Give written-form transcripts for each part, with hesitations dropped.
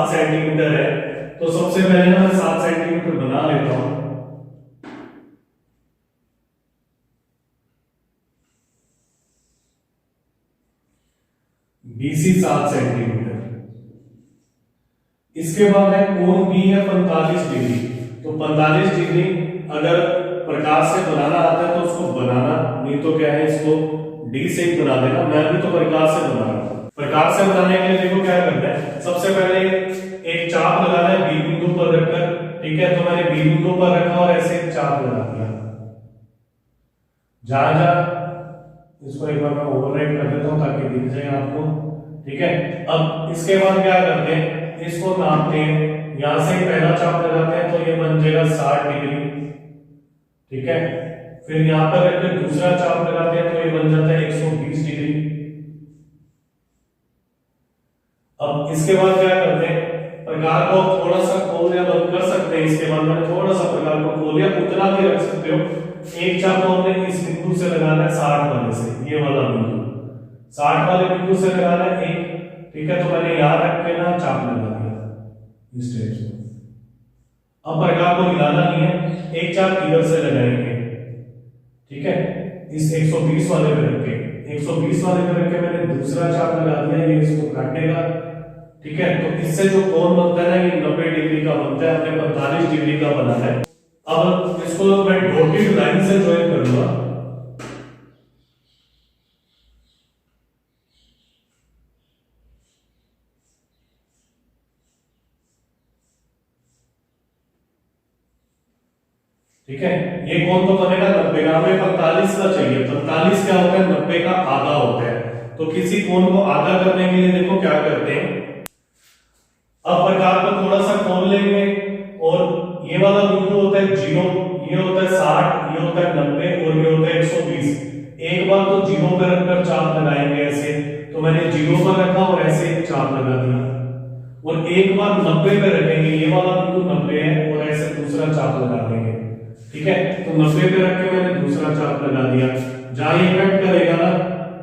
Centimetre है, तो सबसे पहले ना मैं 7 सेंटीमीटर बना लेता हूं। BC 7 centimetre. इसके बाद है कोण बी है 45 डिग्री। तो 45 डिग्री अगर प्रकाश से बनाना आता है तो उसको बनाना, नहीं तो क्या है इसको डी से ही बना देना। मैं भी तो प्रकाश से बना रहा हूं। प्रकाश से बनाने के लिए देखो क्या करना है, सबसे पहले एक चाप लगाना है बी बिंदु पर रखकर, ठीक है। तो मैंने बी बिंदु पर रखा और ऐसे एक चाप लगा दिया। जहां जहां इसको एक बार मैं ओवरराइट कर देता हूं ताकि दिख जाए आपको, ठीक है। अब इसके बाद क्या करते हैं, इसको नापते हैं। यहां से पहला चाप लगाते हैं तो ये बन जाएगा 60 डिग्री, ठीक है। फिर यहां पर रखकर दूसरा चाप लगाते हैं तो ये बन जाता है 120 डिग्री। अब इसके बाद क्या करते हैं, प्रकार को थोड़ा सा खोल या बंद कर सकते हैं। इसके बाद मैंने थोड़ा सा प्रकार को खोल या उतना भी रख सकते हो। एक चाप तो हमने इस बिंदु से लगाना है 60 वाले से, ये वाला बिंदु 60 वाले बिंदु से लगाना है एक, ठीक है। तो मैंने यहां रख के ना चाप लगा दिया इस टाइप से। अब प्रकार को हिलाना नहीं है, एक चाप इधर से लगाएंगे, ठीक है। इस 120 वाले पे रख के 120 वाले पे रख के मैंने दूसरा चाप लगा दिया, ये इसको काटेगा, ठीक है। तो इससे जो कोण बनता है ना, ये 90 डिग्री का बनता है, हमने 45 डिग्री का बनाना है। अब इसको मैं डॉटेड लाइन से ज्वाइन करूंगा। ठीक है, ये कोण तो बनेगा 90 का, हमें 45 का चाहिए। 45 क्या होता है, 90 का आधा होता है। तो किसी कोण को आधा करने के लिए देखो क्या करते हैं, अब प्रकार को थोड़ा सा खोल लेंगे और ये वाला बिंदु होता है 0, ये होता है 60, ये होता है 90 और ये होता है 120। एक बार तो 0 पर रखकर चाप लगाएंगे ऐसे, तो मैंने 0 पर रखा और ऐसे एक चाप लगा दिया। और एक बार 90 पे रखेंगे, ये वाला बिंदु 90 है और ऐसे दूसरा चाप लगा देंगे, ठीक है। तो 90 पे रख के मैंने दूसरा चाप लगा दिया। जहां ये कट करेगा ना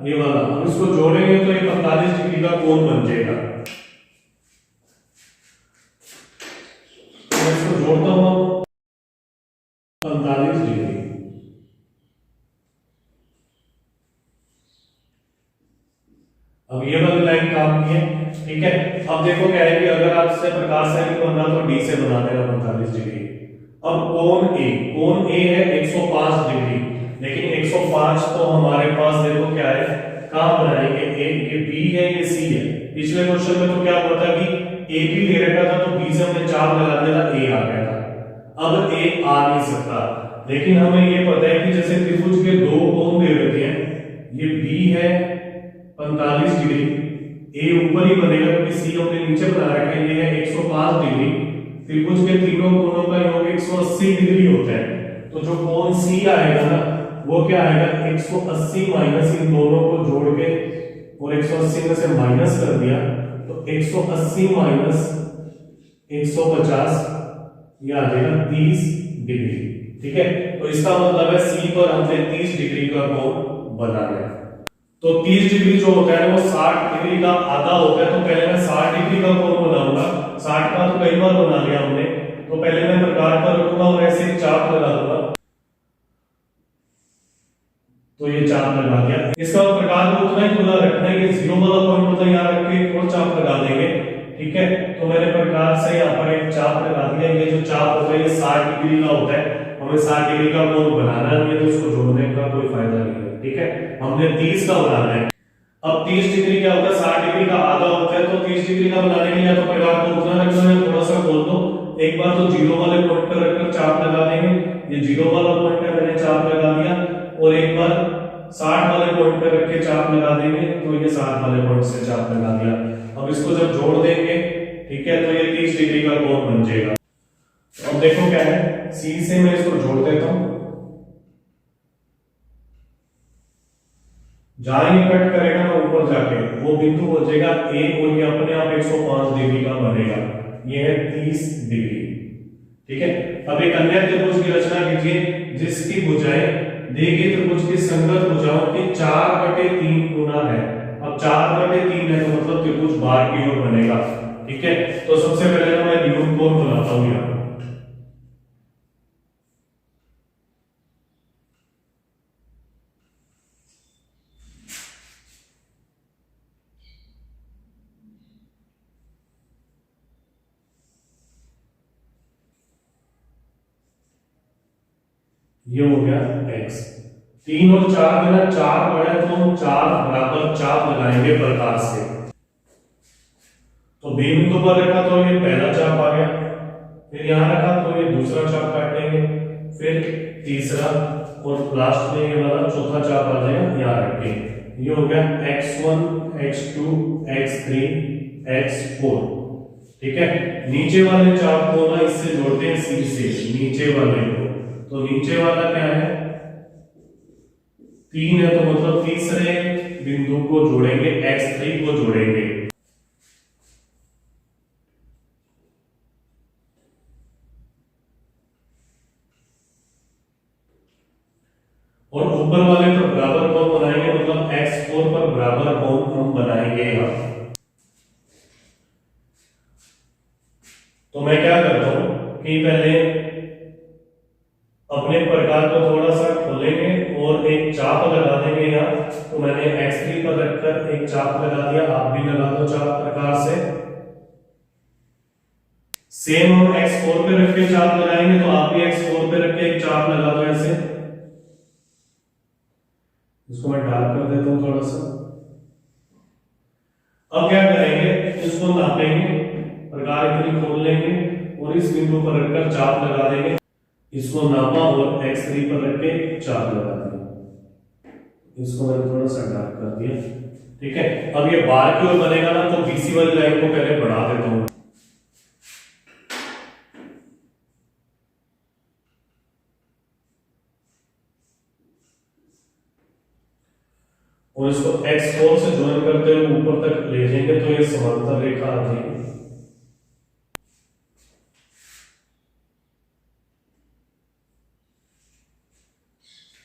ये वाला, हम इसको जोड़ेंगे तो ये 45 डिग्री का कोण बन जाएगा। तो इसको जोड़ता हूं 45 डिग्री। अब ये वाली लाइन काम की है, ठीक है। अब देखो क्या है कि अगर आपसे प्रकाश से नहीं बनना तो डी से बना देना 45 डिग्री। अब कोण ए है 105 डिग्री, लेकिन 105 तो हमारे पास देखो क्या है, कहां बनाएंगे, ये बी है ये सी है। पिछले क्वेश्चन में तो क्या हुआ था कि ए बी दे रखा था तो बी से हमने चाप लगा दिया था, ए आ गया था। अब ए आ नहीं सकता, लेकिन हमें ये पता है कि जैसे त्रिभुज के दो कोण दे रखे हैं, ये बी है 45 डिग्री, ए ऊपर ही बनेगा क्योंकि सी हमने नीचे बना रखा है, ये है 105 डिग्री। त्रिभुज के तीनों कोणों का योग 180 डिग्री होता है। तो जो कोण सी आएगा ना वो क्या आएगा, 180 माइनस इन दोनों को जोड़ के और 180 में से माइनस कर दिया तो 180 माइनस 150 ये आ जाएगा 30 डिग्री, ठीक है। तो इसका मतलब है सी पर हमने 30 डिग्री का कोण बनाना है। तो 30 डिग्री जो होता है वो 60 डिग्री का आधा होता है। तो पहले मैं 60 डिग्री का कोण बनाऊंगा, 60 का तो कई बार बना लिया हमने। तो पहले मैं प्रकार पर रखूंगा और ऐसे एक चाप लगा दूंगा, तो ये चाप लगा दिया। इसका प्रकार को उतना ही खुला रखना है, ये 0 वाला पॉइंट होता है, यहाँ रख के और चाप लगा देंगे, ठीक है। तो मैंने प्रकार से यहाँ पर एक चाप लगा दिया। ये जो चाप होता है ये 60 डिग्री का होता है, हमें 60 डिग्री का कोण बनाना है, तो उसको जोड़ने का कोई फायदा नहीं है, ठीक है। हमने 30 का बनाना है। अब 30 डिग्री क्या होता है, 60 डिग्री का आधा होता है। तो 30 डिग्री का बनाने के लिए तो प्रकार को उतना रखना है, थोड़ा सा खोल दो। एक बार तो 0 वाले पॉइंट पर रखकर चाप लगा देंगे, ये 0 वाला पॉइंट है, मैंने चाप लगा दिया। और एक बार 60 वाले पॉइंट पे रख के चाप लगा देंगे, तो ये 60 वाले पॉइंट से चाप लगा दिया। अब इसको जब जोड़ देंगे, ठीक है, तो ये 30 डिग्री का कोण बन जाएगा। अब देखो क्या है, सी से मैं इसको जोड़ देता हूं। जहां ये कट करेगा ना ऊपर जाके वो बिंदु हो जाएगा ए, और ये अपने आप 105 डिग्री का बनेगा, ये है 30 डिग्री, ठीक है। अब एक अन्य त्रिभुज की रचना कीजिए जिसकी भुजाएं दी गई त्रिभुज की संगत भुजाओं की 4/3 गुना है। अब 4/3 है तो मतलब त्रिभुज बार की ओर बनेगा, ठीक है, तो सबसे पहले मैं न्यून कोण बनाता हूं यहां। ये हो गया x। 3 और 4 में ना 4 बड़ा है, तो हम 4 बराबर चाप लगाएंगे प्रकार से। तो बी बिंदु पर रखा तो ये पहला चाप आ गया, फिर यहां रखा तो ये दूसरा चाप काटेंगे, फिर तीसरा, और लास्ट में ये वाला चौथा चाप आ जाएगा यहां रखेंगे। ये हो गया x1 x2 x3 x4। ठीक है, नीचे वाले चाप को ना इससे जोड़ते हैं सी से, नीचे वाले को। तो नीचे वाला क्या है, 3 है, तो मतलब तीसरे बिंदु को जोड़ेंगे, x3 को जोड़ेंगे। और ऊपर वाले पर बराबर कोण बनाएंगे, मतलब x4 पर बराबर कोण हम बनाएंगे यहां। तो मैं क्या करता हूं कि पहले अपने प्रकार को थोड़ा सा खोलेंगे और एक चाप लगा देंगे यहाँ। तो मैंने x3 पर रखकर एक चाप लगा दिया, आप भी लगा दो चाप प्रकार से। सेम हम x4 पे रख के चाप लगाएंगे, तो आप भी x4 पे रख के एक चाप लगा दो ऐसे। इसको मैं डार्क कर देता हूं थोड़ा सा। अब क्या करेंगे, इसको नापेंगे, प्रकार इतनी खोल लेंगे और इस बिंदु पर रखकर चाप लगा देंगे। इसको नापा और x3 पर रख के चाप लगा दिया। इसको मैंने थोड़ा सा डार्क कर दिया। ठीक है, अब ये बार की ओर बनेगा ना, तो बीसी वाली लाइन को पहले बढ़ा देता हूं। और इसको x4 से ज्वाइन करते हुए ऊपर तक ले जाएंगे, तो ये समांतर रेखा आ जाएगी।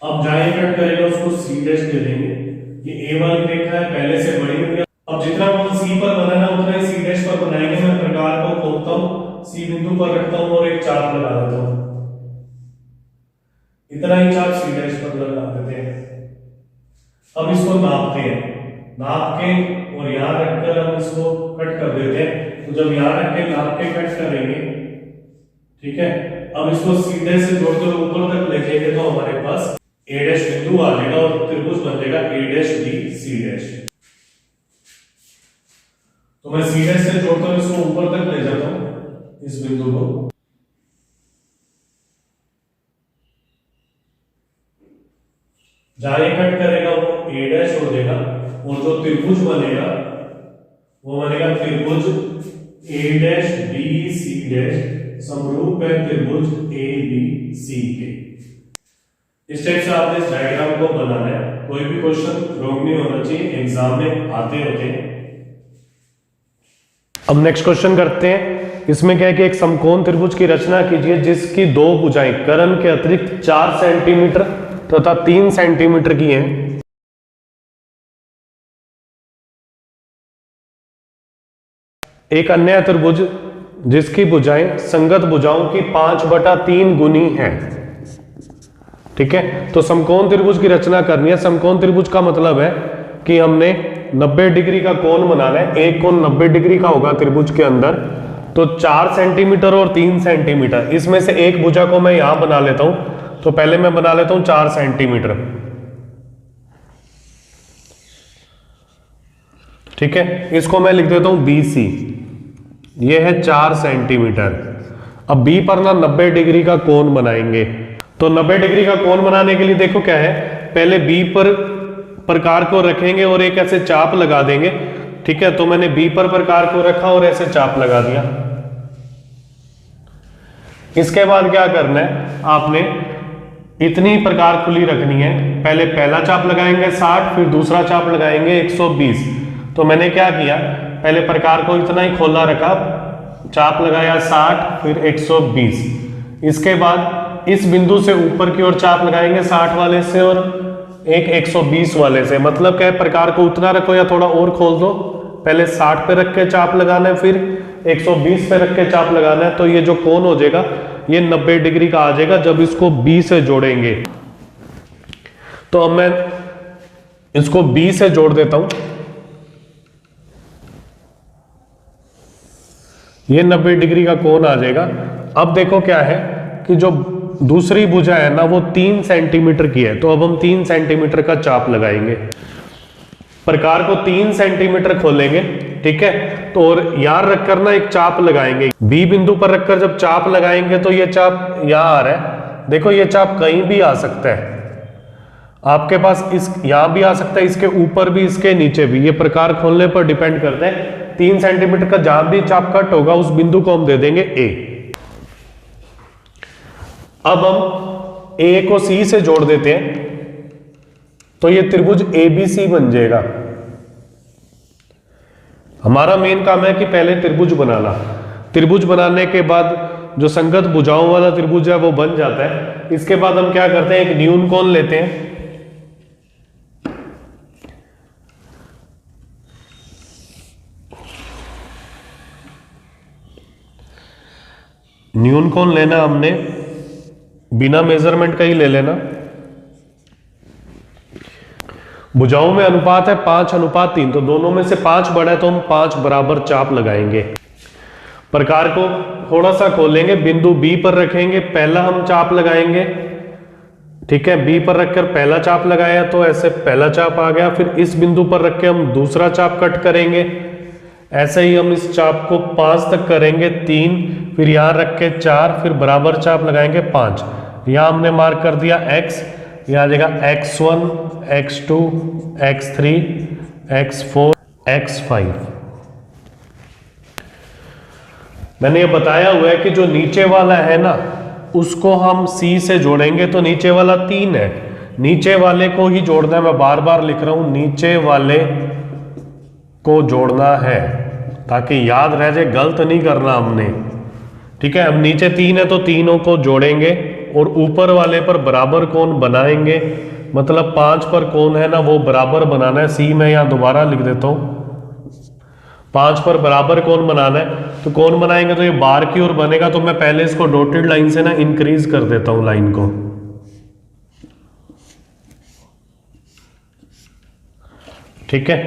अब जहां कट करेगा उसको सी डैश दे देंगे। ये ए वाली रेखा है, पहले से बड़ी हुई है। अब जितना कोण सी पर बनाना उतना ही सी डैश पर बनाएंगे। मैं प्रकार को खोलता हूं, सी बिंदु पर रखता हूं और एक चाप लगा देता हूं। इतना ही चाप सी डैश पर लगा देते हैं। अब इसको नापते हैं, नाप के और यहां रखकर हम इसको कट कर देते हैं। तो जब यहां रख के नाप के कट करेंगे, ठीक है, अब इसको सी डैश से जोड़ते हुए ऊपर तक ले जाएंगे, तो हमारे पास ए डैश बिंदु आ जाएगा और त्रिभुज बन जाएगा ए डैश बी सी डैश। तो मैं सी डैश से जोड़ता हूं, इसको ऊपर तक ले जाता हूं इस बिंदु को। जहां कट करेगा वो ए डैश हो जाएगा और जो त्रिभुज बनेगा वो बनेगा त्रिभुज ए डैश बी सी डैश, समरूप है त्रिभुज ए बी सी के। इस टाइप से आपने इस डायग्राम को बनाना है। कोई भी क्वेश्चन रॉन्ग नहीं होना चाहिए, एग्जाम में आते होते हैं। अब नेक्स्ट क्वेश्चन करते हैं। इसमें क्या है कि एक समकोण त्रिभुज की रचना कीजिए जिसकी दो भुजाएं कर्ण के अतिरिक्त 4 सेंटीमीटर तथा 3 सेंटीमीटर की हैं। एक अन्य त्रिभुज जिसकी भुजाएं संगत भुजाओं की 5/3 गुनी हैं। ठीक है, तो समकोण त्रिभुज की रचना करनी है। समकोण त्रिभुज का मतलब है कि हमने 90 डिग्री का कोण बनाना है। एक कोण 90 डिग्री का होगा त्रिभुज के अंदर, तो 4 सेंटीमीटर और 3 सेंटीमीटर, इसमें से एक भुजा को मैं यहां बना लेता हूं। तो पहले मैं बना लेता हूं 4 सेंटीमीटर। ठीक है, इसको मैं लिख देता हूं BC। यह है 4 सेंटीमीटर। अब B पर ना 90 डिग्री का कोण बनाएंगे। तो 90 डिग्री का कोण बनाने के लिए देखो क्या है, पहले B पर प्रकार को रखेंगे और एक ऐसे चाप लगा देंगे। ठीक है, तो मैंने B पर प्रकार को रखा और ऐसे चाप लगा दिया। इसके बाद क्या करना है, आपने इतनी प्रकार खुली रखनी है। पहले पहला चाप लगाएंगे 60, फिर दूसरा चाप लगाएंगे 120। तो मैंने क्या किया, पहले प्रकार को इतना ही खोला रखा, चाप लगाया 60 फिर 120। इसके बाद इस बिंदु से ऊपर की ओर चाप लगाएंगे 60 वाले से और एक 120 वाले से। मतलब क्या है, प्रकार को उतना रखो या थोड़ा और खोल दो। पहले 60 पे रख के चाप लगाना है, फिर 120 पे रख के चाप लगाना है, तो ये जो कोण हो जाएगा ये 90 डिग्री का आ जाएगा जब इसको B से जोड़ेंगे। तो अब मैं इसको B से जोड़ देता हूं, ये 90 डिग्री का कोण आ जाएगा। अब देखो क्या है कि जो दूसरी भुजा है ना वो 3 सेंटीमीटर की है, तो अब हम 3 सेंटीमीटर का चाप लगाएंगे। प्रकार को 3 सेंटीमीटर खोलेंगे, ठीक है, तो और यहां रखकर ना एक चाप लगाएंगे। बी बिंदु पर रखकर जब चाप लगाएंगे तो ये चाप यहां आ रहा है, देखो ये चाप कहीं भी आ सकता है, आपके पास इस यहां भी आ सकता है, इसके ऊपर भी, इसके नीचे भी, ये प्रकार खोलने पर डिपेंड करता है। 3 सेंटीमीटर का जहां भी चाप कट होगा उस बिंदु को हम दे देंगे ए। अब हम ए को सी से जोड़ देते हैं, तो ये त्रिभुज एबीसी बन जाएगा। हमारा मेन काम है कि पहले त्रिभुज बनाना, त्रिभुज बनाने के बाद जो संगत भुजाओं वाला त्रिभुज है वो बन जाता है। इसके बाद हम क्या करते हैं, एक न्यून कोण लेते हैं, न्यून कोण लेना हमने, बिना मेजरमेंट का ही ले लेना। भुजाओं में अनुपात है 5:3, तो दोनों में से 5 बड़ा है तो हम 5 बराबर चाप लगाएंगे। प्रकार को थोड़ा सा खोलेंगे, बिंदु बी पर रखेंगे, पहला हम चाप लगाएंगे, ठीक है, बी पर रखकर पहला चाप लगाया तो ऐसे पहला चाप आ गया। फिर इस बिंदु पर रख के हम दूसरा चाप कट करेंगे, ऐसे ही हम इस चाप को 5 तक करेंगे, 3, फिर यहां रख के 4, फिर बराबर चाप लगाएंगे 5। यहां हमने मार्क कर दिया x, यहां आ जाएगा x1, x2, x3, x4, x5। मैंने ये बताया हुआ है कि जो नीचे वाला है ना उसको हम C से जोड़ेंगे, तो नीचे वाला 3 है, नीचे वाले को ही जोड़ना है। मैं बार बार लिख रहा हूं, नीचे वाले को जोड़ना है ताकि याद रह जाए, गलत नहीं करना हमने, ठीक है। अब नीचे 3 है तो तीनों को जोड़ेंगे और ऊपर वाले पर बराबर कोण बनाएंगे, मतलब 5 पर कोण है ना वो बराबर बनाना है। सी मैं यहां दोबारा लिख देता हूं, 5 पर बराबर कोण बनाना है। तो कोण बनाएंगे तो ये बार की ओर बनेगा, तो मैं पहले इसको डॉटेड लाइन से ना इंक्रीज कर देता हूं लाइन को, ठीक है।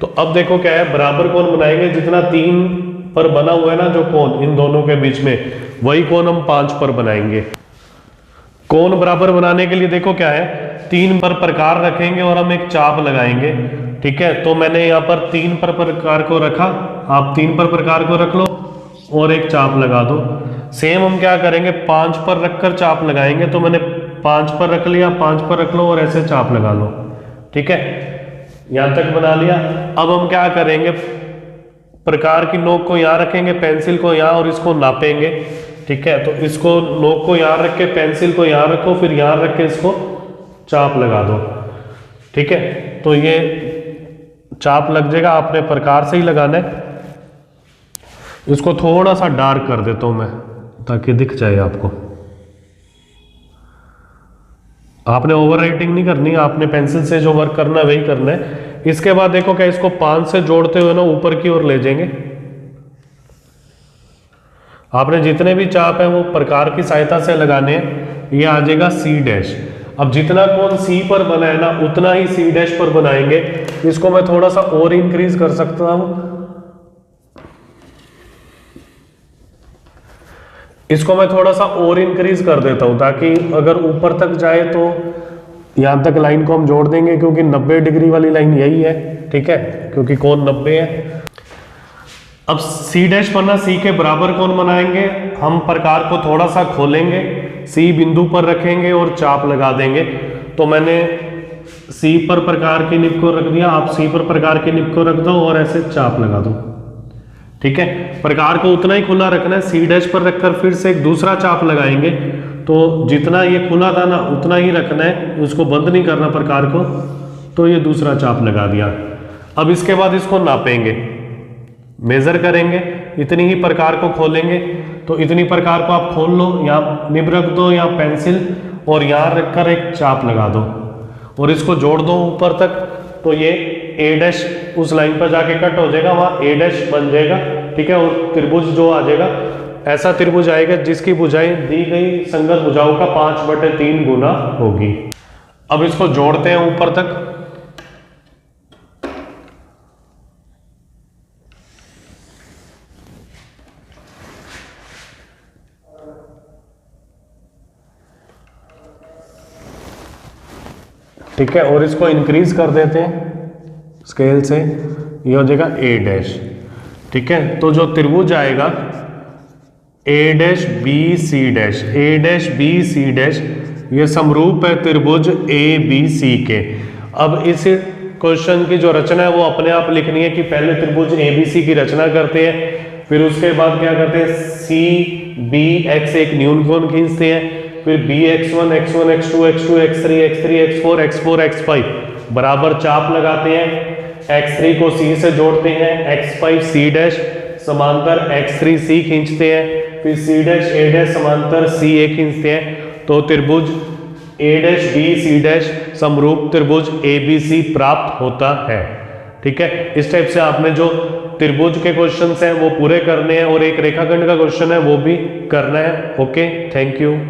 तो अब देखो क्या है, बराबर कोण बनाएंगे, जितना 3 पर बना हुआ है ना जो कोण इन दोनों के बीच में, वही कोण हम 5 पर बनाएंगे। कोण बराबर बनाने के लिए देखो क्या है, 3 पर प्रकार रखेंगे और हम एक चाप लगाएंगे, ठीक है। तो मैंने यहाँ पर 3 पर प्रकार को रखा, आप 3 पर प्रकार को रख लो और एक चाप लगा दो। सेम हम क्या करेंगे, 5 पर रखकर चाप लगाएंगे, तो मैंने 5 पर रख लिया, 5 पर रख लो और ऐसे चाप लगा लो, ठीक है, यहां तक बना लिया। अब हम क्या करेंगे, प्रकार की नोक को यहां रखेंगे, पेंसिल को यहां, और इसको नापेंगे, ठीक है। तो इसको नोक को यहां रख के पेंसिल को यहां रखो, फिर यहां रख के इसको चाप लगा दो, ठीक है। तो ये चाप लग जाएगा, आपने प्रकार से ही लगाना है। इसको थोड़ा सा डार्क कर देता हूं मैं ताकि दिख जाए आपको। आपने ओवर राइटिंग नहीं करनी, आपने पेंसिल से जो वर्क करना है वही करना है। इसके बाद देखो क्या, इसको 5 से जोड़ते हुए ना ऊपर की ओर ले जाएंगे। आपने जितने भी चाप है वो प्रकार की सहायता से लगाने हैं। ये आ जाएगा C'। अब जितना कोण C पर बना है ना उतना ही C' पर बनाएंगे। इसको मैं थोड़ा सा और इंक्रीज कर सकता हूं, इसको मैं थोड़ा सा और इंक्रीज कर देता हूं ताकि अगर ऊपर तक जाए तो यहां तक लाइन को हम जोड़ देंगे, क्योंकि 90 डिग्री वाली लाइन यही है, ठीक है, क्योंकि कोण 90 है। अब C' पर ना C के बराबर कोण बनाएंगे, हम प्रकार को थोड़ा सा खोलेंगे, C बिंदु पर रखेंगे और चाप लगा देंगे। तो मैंने C पर प्रकार की निब को रख दिया, आप C पर प्रकार की निब को रख दो और ऐसे चाप लगा दो, ठीक है। प्रकार को उतना ही खुला रखना है, C' पर रखकर फिर से एक दूसरा चाप लगाएंगे, तो जितना ये खुला था ना उतना ही रखना है, उसको बंद नहीं करना प्रकार को। तो ये दूसरा चाप लगा दिया। अब इसके बाद इसको नापेंगे, मेजर करेंगे, इतनी ही प्रकार को खोलेंगे। तो इतनी प्रकार को आप खोल लो, यहाँ निब रख दो, यहाँ पेंसिल, और यहाँ रखकर एक चाप लगा दो और इसको जोड़ दो ऊपर तक। तो ये A' उस लाइन पर जाके कट हो जाएगा, वहां A' बन जाएगा। ठीक है, और त्रिभुज जो आ जाएगा, ऐसा त्रिभुज आएगा जिसकी भुजाएं दी गई संगत भुजाओं का 5/3 गुना होगी। अब इसको जोड़ते हैं ऊपर तक। ठीक है, और इसको इंक्रीज कर देते हैं स्केल से, ये हो जाएगा ए डैश। ठीक है, तो जो त्रिभुज आएगा ए डैश बी सी डैश, ए डैश बी सी डैश, ये समरूप है त्रिभुज ए बी सी के। अब इस क्वेश्चन की जो रचना है वो अपने आप लिखनी है कि पहले त्रिभुज ए बी सी की रचना करते हैं, फिर उसके बाद क्या करते हैं, सी बी एक्स एक न्यूनकोण खींचते हैं, फिर B x1 x1 x2 x2 x3 x3 x4 x4 x5 बराबर चाप लगाते हैं, x3 को c से जोड़ते हैं, x5 c डैश समांतर x3 c खींचते हैं, फिर c डैश a डैश समांतर c a खींचते हैं, तो त्रिभुज a dash b c dash समरूप त्रिभुज a b c प्राप्त होता है। ठीक है, इस टाइप से आपने जो त्रिभुज के क्वेश्चंस हैं वो पूरे करने हैं, और एक रेखाखंड का क्वेश्चन है वो भी करना है। Okay, thank you.